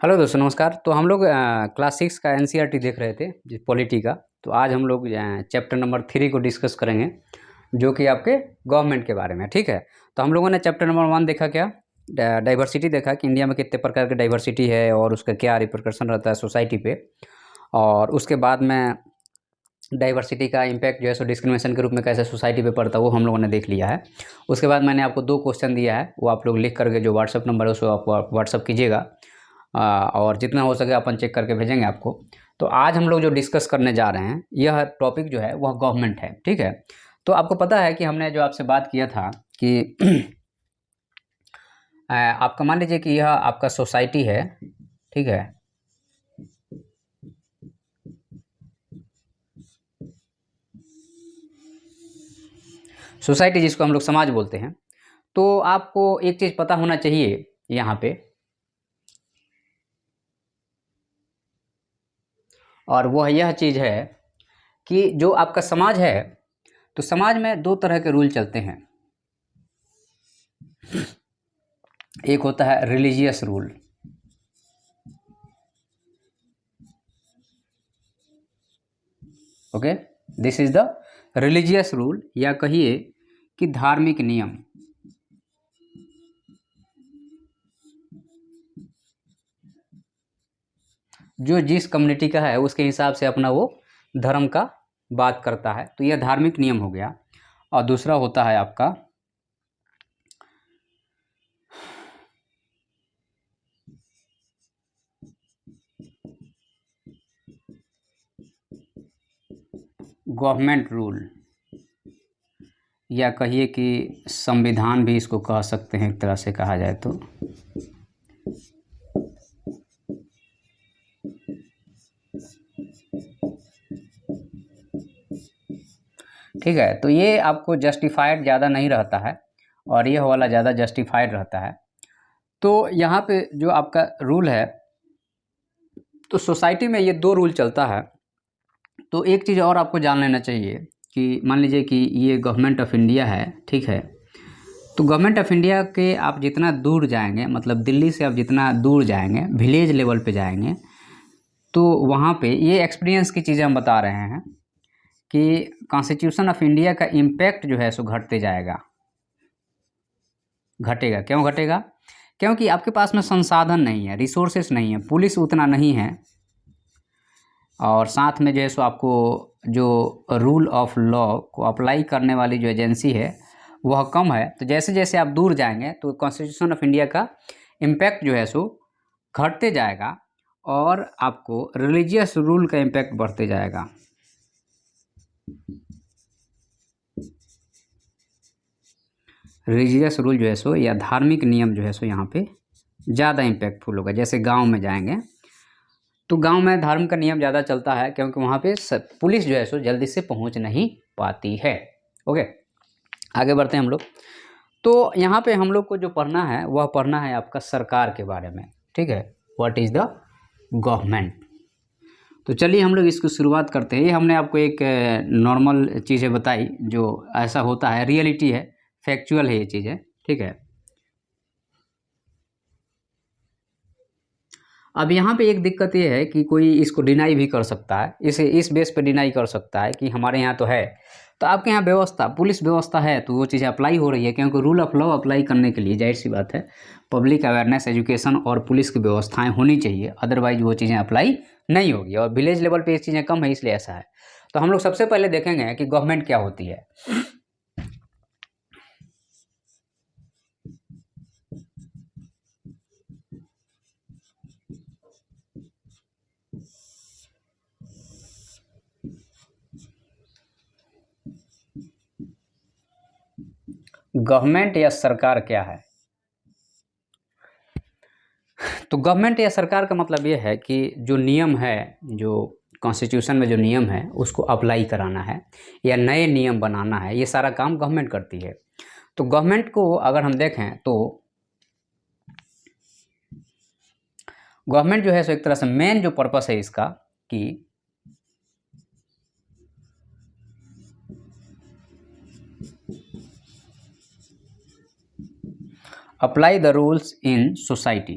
Hello दोस्तों नमस्कार। तो हम लोग क्लास 6 का एनसीईआरटी देख रहे थे जी पॉलिटी का। तो आज हम लोग चैप्टर नंबर 3 को डिस्कस करेंगे जो कि आपके गवर्नमेंट के बारे में। ठीक है, तो हम लोगों ने चैप्टर नंबर 1 देखा क्या, डाइवर्सिटी देखा कि इंडिया में कितने प्रकार की डाइवर्सिटी है और उसका क्या रिपरकशन रहता है सोसाइटी पे। और उसके बाद में डाइवर्सिटी का इम्पैक्ट जो है सो डिस्क्रिमिनेशन के रूप में कैसे सोसाइटी पे पड़ता है वो हम लोगों ने देख लिया है। उसके बाद मैंने आपको 2 क्वेश्चन दिया है, वो आप लोग लिख करके जो व्हाट्सअप नंबर है उसको आप व्हाट्सअप कीजिएगा और जितना हो सके अपन चेक करके भेजेंगे आपको। तो आज हम लोग जो डिस्कस करने जा रहे हैं यह टॉपिक जो है वह गवर्नमेंट है। ठीक है, तो आपको पता है कि हमने जो आपसे बात किया था कि आपका मान लीजिए कि यह आपका सोसाइटी है। ठीक है, सोसाइटी जिसको हम लोग समाज बोलते हैं। तो आपको एक चीज़ पता होना चाहिए यहाँ पे, और वह यह चीज़ है कि जो आपका समाज है तो समाज में 2 तरह के रूल चलते हैं। एक होता है religious rule, okay, this is the religious rule, या कहिए कि धार्मिक नियम। जो जिस कम्युनिटी का है उसके हिसाब से अपना वो धर्म का बात करता है, तो यह धार्मिक नियम हो गया। और दूसरा होता है आपका गवर्नमेंट रूल, या कहिए कि संविधान भी इसको कह सकते हैं एक तरह से कहा जाए तो। ठीक है, तो ये आपको जस्टिफाइड ज़्यादा नहीं रहता है और ये वाला ज़्यादा जस्टिफाइड रहता है। तो यहाँ पे जो आपका रूल है, तो सोसाइटी में ये 2 रूल चलता है। तो एक चीज़ और आपको जान लेना चाहिए कि मान लीजिए कि ये गवर्नमेंट ऑफ इंडिया है। ठीक है, तो गवर्नमेंट ऑफ इंडिया के आप जितना दूर जाएंगे, मतलब दिल्ली से आप जितना दूर जाएंगे, विलेज लेवल पे जाएंगे, तो वहाँ पे ये एक्सपीरियंस की चीज़ें हम बता रहे हैं कि कॉन्स्टिट्यूशन ऑफ इंडिया का इम्पैक्ट जो है सो घटते जाएगा, घटेगा। क्यों घटेगा? क्योंकि आपके पास में संसाधन नहीं है, रिसोर्सेस नहीं है, पुलिस उतना नहीं है, और साथ में जो है सो आपको जो रूल ऑफ लॉ को अप्लाई करने वाली जो एजेंसी है वह कम है। तो जैसे जैसे आप दूर जाएंगे तो कॉन्स्टिट्यूशन ऑफ इंडिया का इम्पैक्ट जो है सो घटते जाएगा और आपको रिलीजियस रूल का इम्पैक्ट बढ़ते जाएगा। रिलीजियस रूल जो है सो या धार्मिक नियम जो है सो यहाँ पे ज़्यादा इम्पैक्टफुल होगा। जैसे गांव में जाएंगे तो गांव में धर्म का नियम ज़्यादा चलता है क्योंकि वहाँ पे पुलिस जो है सो जल्दी से पहुँच नहीं पाती है। ओके, आगे बढ़ते हैं हम लोग। तो यहाँ पे हम लोग को जो पढ़ना है वह पढ़ना है आपका सरकार के बारे में। ठीक है, व्हाट इज़ द गवर्नमेंट। तो चलिए हम लोग इसको शुरुआत करते हैं। ये हमने आपको एक नॉर्मल चीज़ें बताई जो ऐसा होता है, रियलिटी है, फैक्चुअल है ये चीज़ें। ठीक है, अब यहाँ पे एक दिक्कत ये है कि कोई इसको डिनाई भी कर सकता है, इसे इस बेस पे डिनाई कर सकता है कि हमारे यहाँ तो है। तो आपके यहाँ व्यवस्था, पुलिस व्यवस्था है तो वो चीज़ें अप्लाई हो रही है, क्योंकि रूल ऑफ लॉ अप्लाई करने के लिए जाहिर सी बात है पब्लिक अवेयरनेस, एजुकेशन और पुलिस की व्यवस्थाएं होनी चाहिए, अदरवाइज वो चीज़ें अप्लाई नहीं होगी। और विलेज लेवल पे ये चीज़ें कम है, इसलिए ऐसा है। तो हम लोग सबसे पहले देखेंगे कि गवर्नमेंट क्या होती है। गवर्नमेंट या सरकार क्या है? तो गवर्नमेंट या सरकार का मतलब ये है कि जो नियम है, जो कॉन्स्टिट्यूशन में जो नियम है उसको अप्लाई कराना है या नए नियम बनाना है, ये सारा काम गवर्नमेंट करती है। तो गवर्नमेंट को अगर हम देखें तो गवर्नमेंट जो है सो एक तरह से मेन जो पर्पस है इसका कि apply the rules in society.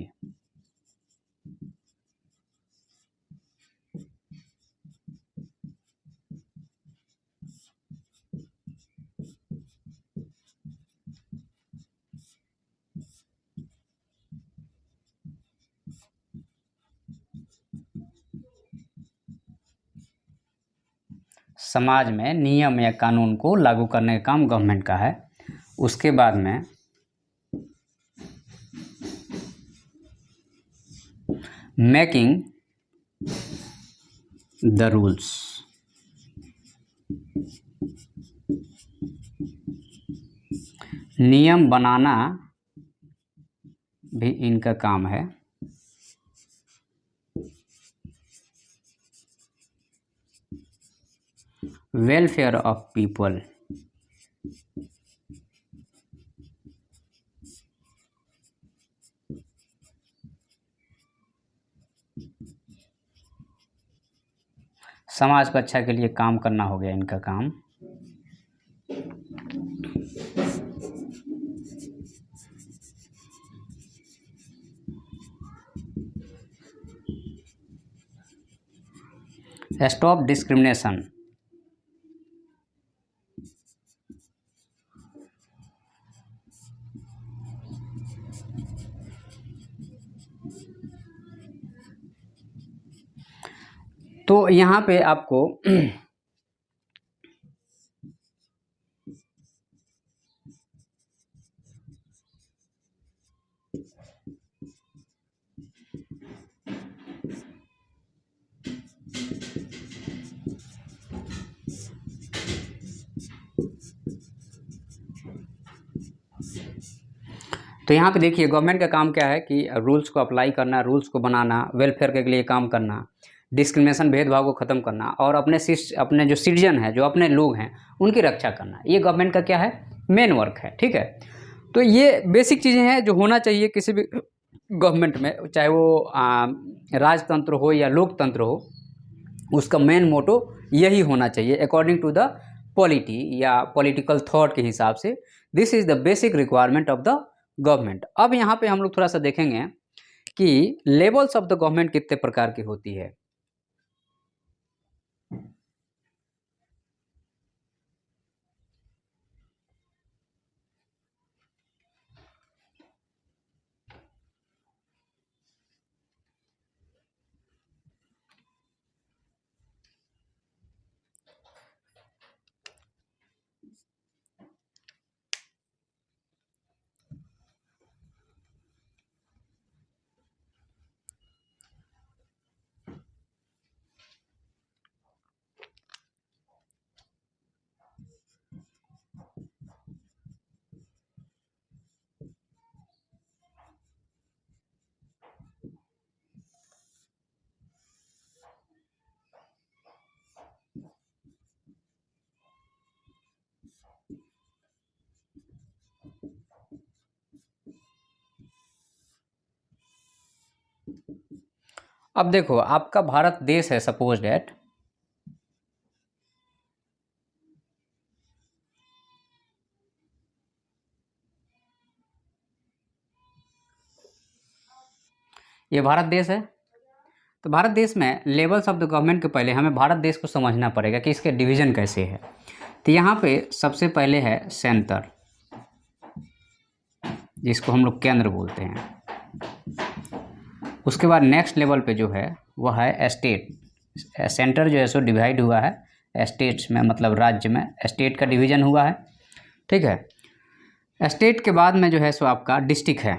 समाज में नियम या कानून को लागू करने का काम गवर्नमेंट का है। उसके बाद में मेकिंग द रूल्स, नियम बनाना भी इनका काम है। वेलफेयर ऑफ पीपल, समाज को अच्छा के लिए काम करना हो गया इनका काम। स्टॉप डिस्क्रिमिनेशन, तो यहाँ पे आपको तो यहाँ पे देखिए गवर्नमेंट का काम क्या है कि रूल्स को अप्लाई करना, रूल्स को बनाना, वेलफेयर के लिए काम करना, डिस्क्रिमिनेशन भेदभाव को ख़त्म करना और अपने जो सिटीजन है, जो अपने लोग हैं, उनकी रक्षा करना। ये गवर्नमेंट का क्या है, मेन वर्क है। ठीक है, तो ये बेसिक चीज़ें हैं जो होना चाहिए किसी भी गवर्नमेंट में, चाहे वो राजतंत्र हो या लोकतंत्र हो, उसका मेन मोटो यही होना चाहिए अकॉर्डिंग टू द पॉलिटी या पॉलिटिकल थॉट के हिसाब से। This is the basic requirement of the government. अब यहाँ पे हम लोग थोड़ा सा देखेंगे कि लेवल्स ऑफ द गवर्नमेंट कितने प्रकार की होती है। अब देखो आपका भारत देश है, सपोज डेट ये भारत देश है। तो भारत देश में लेवल्स ऑफ द गवर्नमेंट के पहले हमें भारत देश को समझना पड़ेगा कि इसके डिवीज़न कैसे है। तो यहाँ पे सबसे पहले है सेंटर, जिसको हम लोग केंद्र बोलते हैं। उसके बाद नेक्स्ट लेवल पे जो है वह है स्टेट। सेंटर जो है सो डिवाइड हुआ है स्टेट्स में, मतलब राज्य में स्टेट का डिवीज़न हुआ है। ठीक है, स्टेट के बाद में जो है सो आपका डिस्ट्रिक्ट है,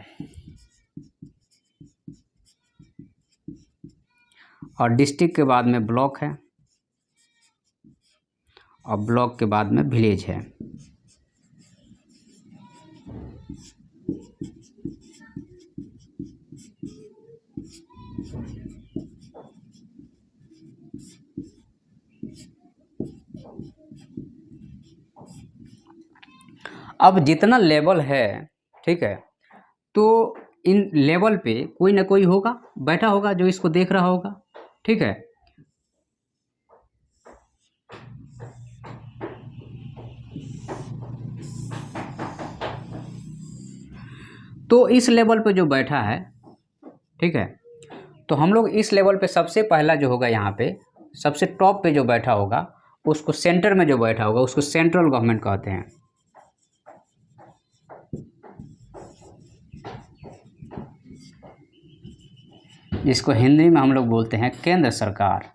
और डिस्ट्रिक्ट के बाद में ब्लॉक है, और ब्लॉक के बाद में विलेज है। अब जितना लेवल है, ठीक है, तो इन लेवल पे कोई ना कोई होगा, बैठा होगा जो इसको देख रहा होगा। ठीक है, तो इस लेवल पे जो बैठा है, ठीक है, तो हम लोग इस लेवल पे सबसे पहला जो होगा, यहाँ पे सबसे टॉप पे जो बैठा होगा, उसको सेंटर में जो बैठा होगा उसको सेंट्रल गवर्नमेंट कहते हैं। जिसको हिंदी में हम लोग बोलते हैं केंद्र सरकार।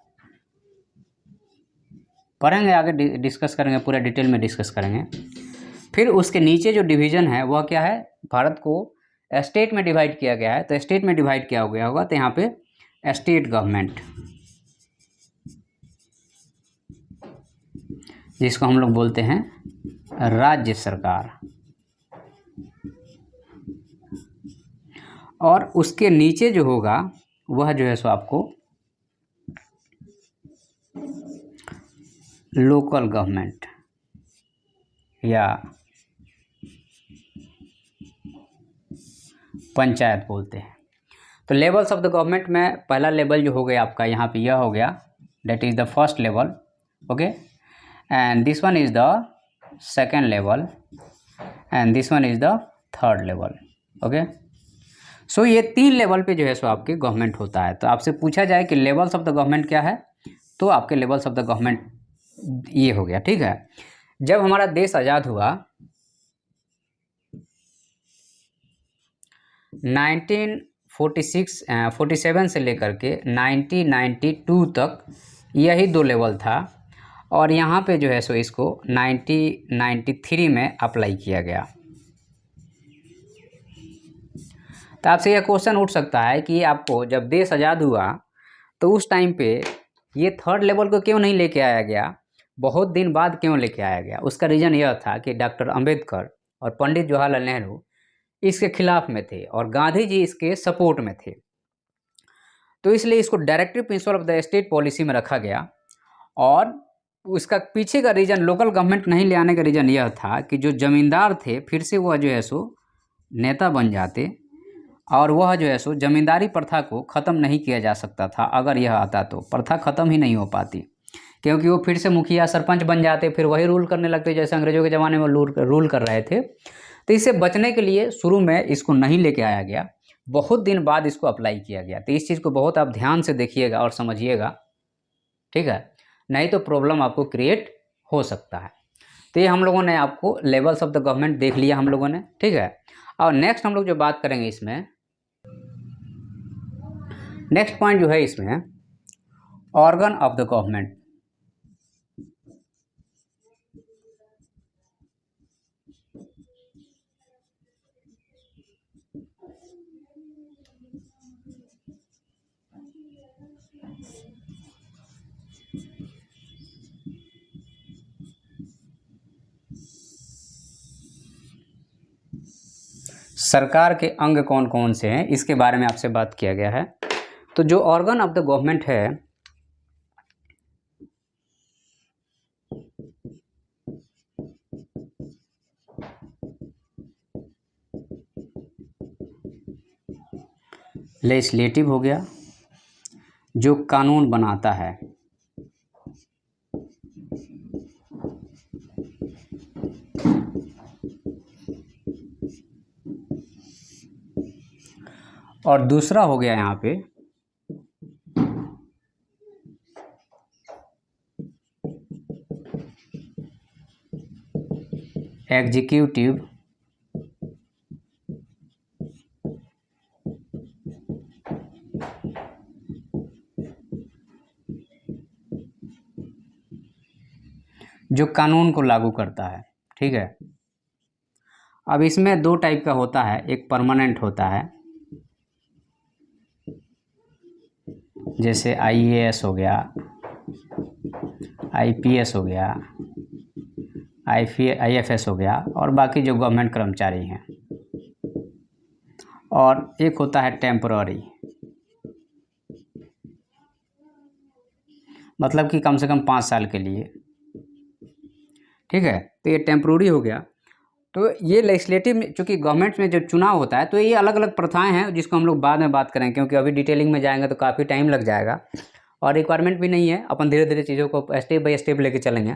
पढ़ेंगे आगे, डिस्कस करेंगे, पूरा डिटेल में डिस्कस करेंगे। फिर उसके नीचे जो डिवीज़न है वह क्या है, भारत को स्टेट में डिवाइड किया गया है। तो स्टेट में डिवाइड किया हो गया होगा, तो यहाँ पे स्टेट गवर्नमेंट, जिसको हम लोग बोलते हैं राज्य सरकार, और उसके नीचे जो होगा वह जो है सो आपको लोकल गवर्नमेंट या पंचायत बोलते हैं। तो लेवल्स ऑफ द गवर्नमेंट में पहला लेवल जो हो गया आपका यहाँ पे, यह हो गया, that is the first level, okay, and this one is the second level, and this one is the third level, okay. So ये 3 लेवल पे जो है सो आपके गवर्नमेंट होता है। तो आपसे पूछा जाए कि लेवल्स ऑफ द गवर्नमेंट क्या है, तो आपके लेवल्स ऑफ द गवर्नमेंट ये हो गया, ठीक है। जब हमारा देश आज़ाद हुआ 1947 से लेकर के 1992 तक यही 2 लेवल था, और यहाँ पे जो है सो इसको 1993 में अप्लाई किया गया। तो आपसे यह क्वेश्चन उठ सकता है कि आपको जब देश आज़ाद हुआ तो उस टाइम पे ये थर्ड लेवल को क्यों नहीं लेके आया गया, बहुत दिन बाद क्यों लेके आया गया। उसका रीज़न यह था कि डॉक्टर अंबेडकर और पंडित जवाहरलाल नेहरू इसके खिलाफ में थे और गांधी जी इसके सपोर्ट में थे। तो इसलिए इसको directive principle of the state policy में रखा गया। और उसका पीछे का रीज़न, लोकल गवर्नमेंट नहीं ले आने का रीज़न यह था कि जो ज़मींदार थे फिर से वह जो है सो नेता बन जाते, और वह जो है सो ज़मींदारी प्रथा को ख़त्म नहीं किया जा सकता था। अगर यह आता तो प्रथा ख़त्म ही नहीं हो पाती, क्योंकि वो फिर से मुखिया सरपंच बन जाते, फिर वही रूल करने लगते जैसे अंग्रेज़ों के ज़माने में रूल कर रहे थे। तो इससे बचने के लिए शुरू में इसको नहीं लेके आया गया, बहुत दिन बाद इसको अप्लाई किया गया। तो इस चीज़ को बहुत आप ध्यान से देखिएगा और समझिएगा, ठीक है, नहीं तो प्रॉब्लम आपको क्रिएट हो सकता है। तो ये हम लोगों ने आपको लेवल्स ऑफ द गवर्नमेंट देख लिया हम लोगों ने, ठीक है। और नेक्स्ट हम लोग जो बात करेंगे इसमें, नेक्स्ट पॉइंट जो है इसमें, ऑर्गन ऑफ द गवर्नमेंट। सरकार के अंग कौन कौन से हैं इसके बारे में आपसे बात किया गया है। तो जो ऑर्गन ऑफ द गवर्नमेंट है, लेजिस्लेटिव हो गया, जो कानून बनाता है, और दूसरा हो गया यहाँ पे एग्जीक्यूटिव, जो कानून को लागू करता है, ठीक है। अब इसमें 2 टाइप का होता है, एक परमानेंट होता है, जैसे IAS हो गया, IPS हो गया, IFS हो गया, और बाकी जो गवर्नमेंट कर्मचारी हैं। और एक होता है टेम्पररी, मतलब कि कम से कम 5 साल के लिए, ठीक है। तो ये टेम्पररी हो गया। तो ये लेजिस्लेटिव, चूँकि गवर्नमेंट में जो चुनाव होता है, तो ये अलग अलग प्रथाएं हैं जिसको हम लोग बाद में बात करेंगे, क्योंकि अभी डिटेलिंग में जाएंगे तो काफ़ी टाइम लग जाएगा और रिक्वायरमेंट भी नहीं है। अपन धीरे धीरे चीज़ों को स्टेप बाय स्टेप लेके चलेंगे।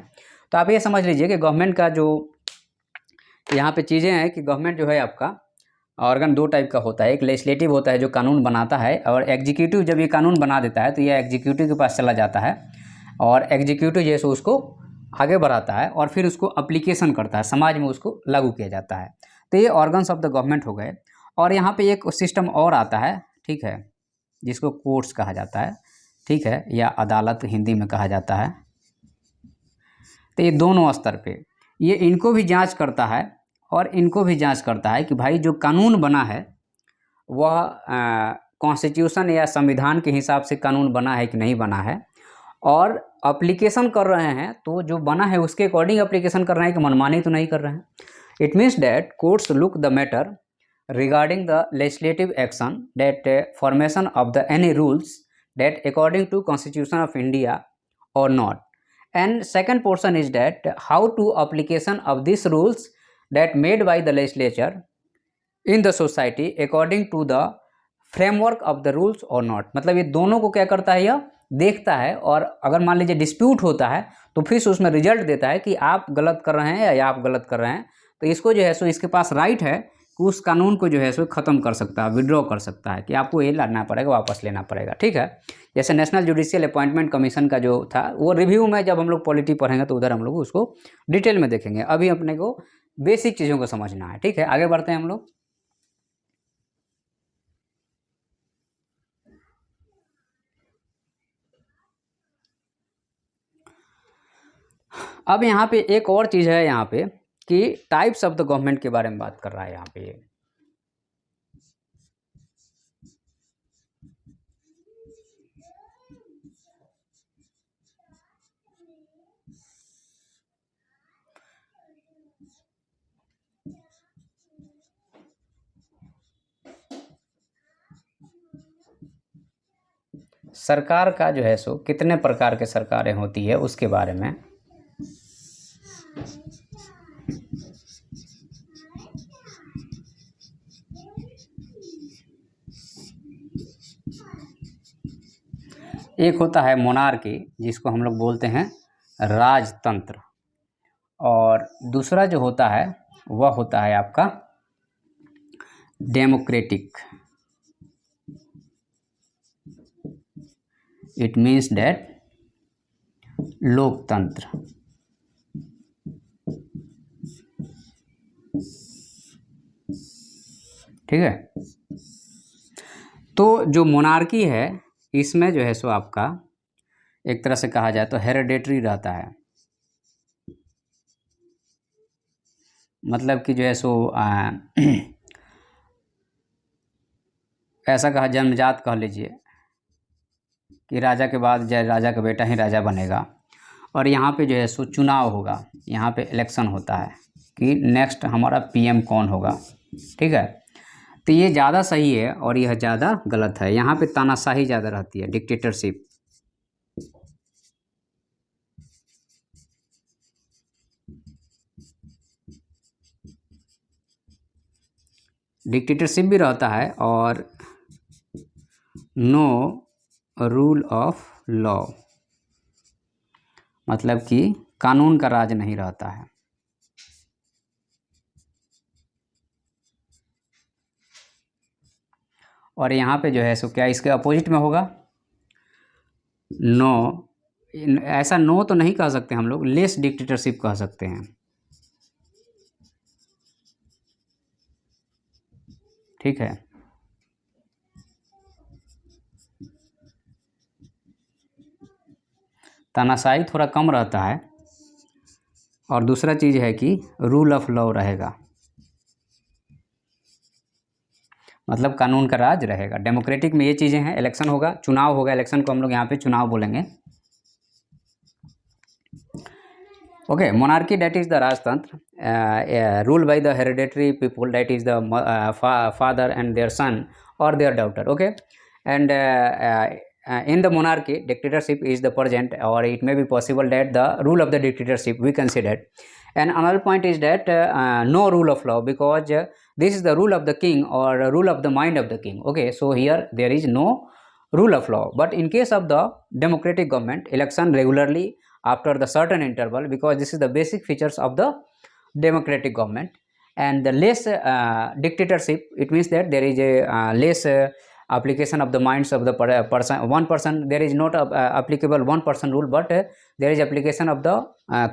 तो आप ये समझ लीजिए कि गवर्नमेंट का जो यहाँ पे चीज़ें हैं कि गवर्नमेंट जो है आपका ऑर्गन 2 टाइप का होता है। एक लेजिस्लेटिव होता है जो कानून बनाता है, और एग्जीक्यूटिव जब ये कानून बना देता है तो यह एग्जीक्यूटिव के पास चला जाता है, और एग्जीक्यूटिव जैसे उसको आगे बढ़ाता है और फिर उसको अप्लीकेशन करता है, समाज में उसको लागू किया जाता है। तो ये ऑर्गन्स ऑफ द गवर्नमेंट हो गए। और यहाँ पे एक सिस्टम और आता है, ठीक है, जिसको कोर्ट्स कहा जाता है, ठीक है, या अदालत हिंदी में कहा जाता है। तो ये दोनों स्तर पे ये इनको भी जांच करता है और इनको भी जांच करता है कि भाई जो कानून बना है वह कॉन्स्टिट्यूशन या संविधान के हिसाब से कानून बना है कि नहीं बना है, और अप्लीकेशन कर रहे हैं तो जो बना है उसके अकॉर्डिंग अप्लीकेशन कर रहे हैं कि मनमानी तो नहीं कर रहे हैं। It means that courts look the matter regarding the legislative action that formation of the any rules that according to Constitution of India or not, and second portion is that how to application of these rules that made by the legislature in the society according to the framework of the rules or not। मतलब ये दोनों को क्या करता है, यह देखता है, और अगर मान लीजिए डिस्प्यूट होता है तो फिर उसमें रिजल्ट देता है कि आप गलत कर रहे हैं या आप गलत कर रहे हैं, तो इसको जो है सो इसके पास राइट है कि उस कानून को जो है सो ख़त्म कर सकता है, विड्रॉ कर सकता है कि आपको ये लाना पड़ेगा, वापस लेना पड़ेगा। ठीक है, जैसे नेशनल जुडिशियल अपॉइंटमेंट कमीशन का जो था वो रिव्यू में जब हम लोग पॉलिटी पढ़ेंगे तो उधर हम लोग उसको डिटेल में देखेंगे। अभी अपने को बेसिक चीज़ों को समझना है। ठीक है, आगे बढ़ते हैं हम लोग। अब यहाँ पे एक और चीज़ है यहाँ पे कि टाइप्स ऑफ द गवर्नमेंट के बारे में बात कर रहा है यहाँ पे। सरकार का जो है सो कितने प्रकार के सरकारें होती है उसके बारे में। एक होता है मोनार्की जिसको हम लोग बोलते हैं राजतंत्र, और दूसरा जो होता है वह होता है आपका डेमोक्रेटिक। इट मीन्स दैट लोकतंत्र। ठीक है, तो जो मोनार्की है इसमें जो है सो आपका एक तरह से कहा जाए तो हेरिडेटरी रहता है, मतलब कि जो है सो ऐसा कहा, जन्मजात कह लीजिए कि राजा के बाद राजा का बेटा ही राजा बनेगा, और यहाँ पे जो है सो चुनाव होगा, यहाँ पे इलेक्शन होता है कि नेक्स्ट हमारा पीएम कौन होगा। ठीक है, तो ये ज़्यादा सही है और यह ज़्यादा गलत है। यहाँ पे तानाशाही ज़्यादा रहती है, डिक्टेटरशिप। डिक्टेटरशिप भी रहता है और नो रूल ऑफ लॉ, मतलब कि कानून का राज नहीं रहता है। और यहाँ पे जो है सो क्या इसके अपोजिट में होगा, नो, ऐसा नो तो नहीं कह सकते हम लोग, लेस डिक्टेटरशिप कह सकते हैं। ठीक है, तानाशाही थोड़ा कम रहता है, और दूसरा चीज़ है कि रूल ऑफ लॉ रहेगा, मतलब कानून का राज रहेगा। डेमोक्रेटिक में ये चीज़ें हैं, इलेक्शन होगा, चुनाव होगा, इलेक्शन को हम लोग यहाँ पे चुनाव बोलेंगे। Okay, monarchy that is the राजतंत्र rule by the hereditary people, that is the father and their son और their daughter. Okay, and in the monarchy dictatorship is the present, or it may be possible that the rule of the dictatorship we considered. And another point is that no rule of law, because this is the rule of the king or rule of the mind of the king. Okay, so here there is no rule of law, but in case of the democratic government, election regularly after the certain interval, because this is the basic features of the democratic government. And the less dictatorship, it means that there is a less application of the minds of the person, one person, there is not applicable one person rule, but there is application of the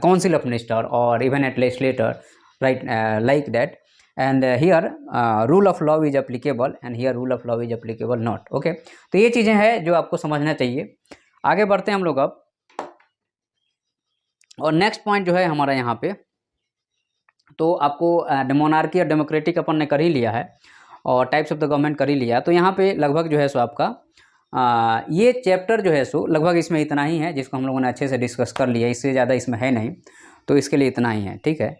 council of minister or even at legislator, right, like that. And here rule of law is applicable and here rule of law is applicable not. Okay, तो ये चीज़ें हैं जो आपको समझना चाहिए। आगे बढ़ते हैं हम लोग अब। और नेक्स्ट पॉइंट जो है हमारा यहाँ पे, तो आपको मोनार्की और डेमोक्रेटिक अपन ने कर ही लिया है और टाइप्स ऑफ द गवर्नमेंट कर ही लिया। तो यहाँ पे लगभग जो है सो आपका ये चैप्टर जो है सो लगभग इसमें इतना ही है, जिसको हम लोगों ने अच्छे से डिस्कस कर लिया, इससे ज़्यादा इसमें है नहीं, तो इसके लिए इतना ही है, ठीक है।